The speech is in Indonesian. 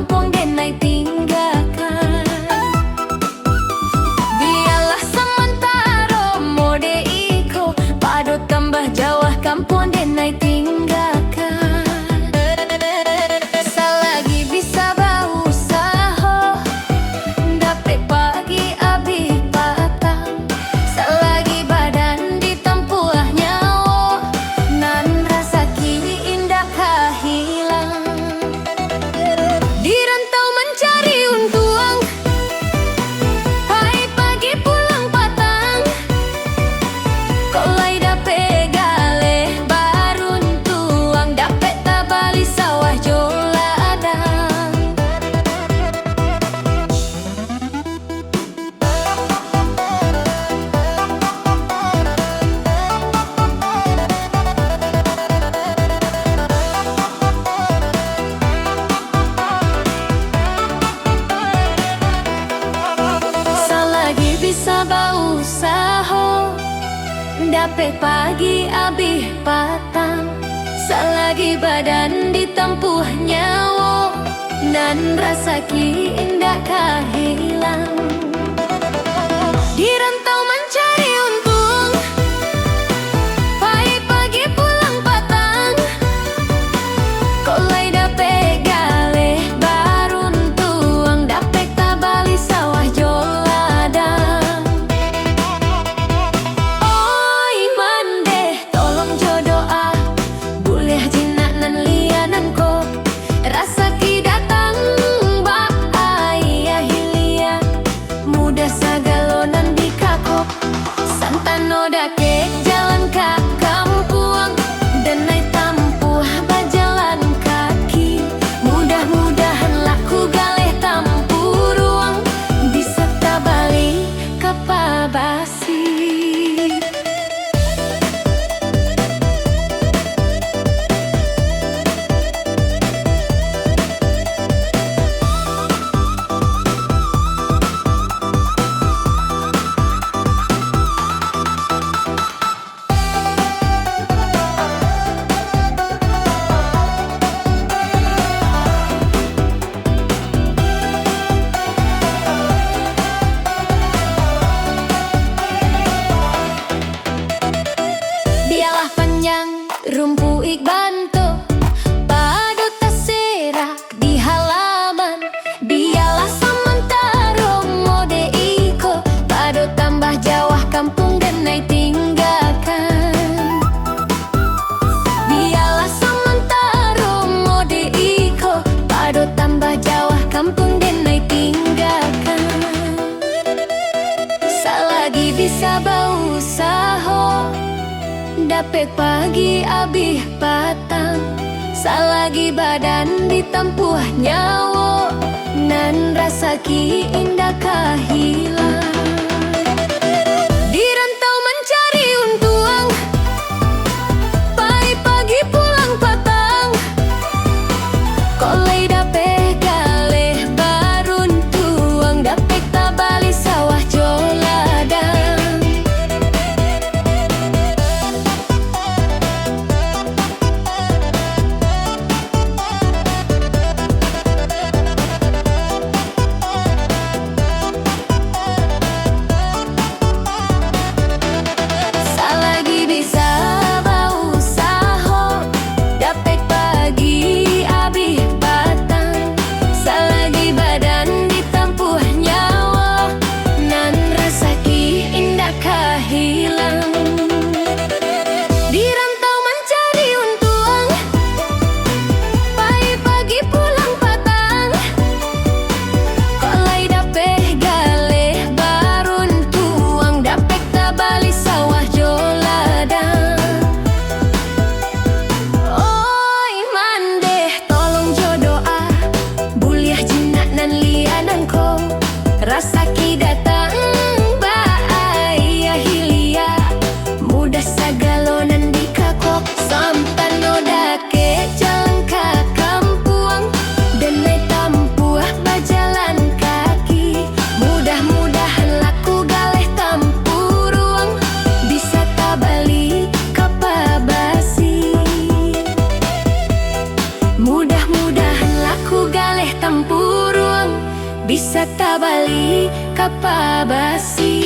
kampung denai tinggalkan. Biarlah sementara mode iko, pado tambah Jawa kampung denai tinggalkan. Selagi bisa berusaha, dapat pagi abis patang. Selagi badan ditempuh nyawa, nan rasa kini indah hilang. Di rantau mencari untung, pagi pagi pulang patang. Kolai dapet galeh barun tuang, dapet tabali sawah joladang. Selagi bisa berusaha, dapat pagi abis patang. Selagi badan ditempuh nyawa, nan rasa ki indah hilang. Di rantau mencari untung, pagi pagi pulang patang. Kolai dapet galeh barun tuang, dapet tabali sawah joladang. Oi mande, tolong jodoa, boleh jinak nan lianan ko. Rasa ki datang ba ayah hilia, mudah sagalonan di kakop. Santano dake jalan ka kampung, denai tampuh bajalan kaki. Mudah-mudahan laku galeh tampuh ruang, bisa tabali ke Pabasi. Biarlah panjang rumpu ikbanto, padu terserak di halaman. Biarlah sementara mode iko, padu tambah Jawa kampung denai tinggalkan. Biarlah sementara mode iko, padu tambah Jawa kampung denai tinggalkan. Selagi bisa berusaha, dapat pagi abis patang. Selagi badan ditempuh nyawa, nan rasa ki indah hilang. Di rantau mencari untung, pagi pagi pulang patang. Kolai dapet galeh barun tuang, dapet tabali sawah joladang. bisa tabali kapabasi.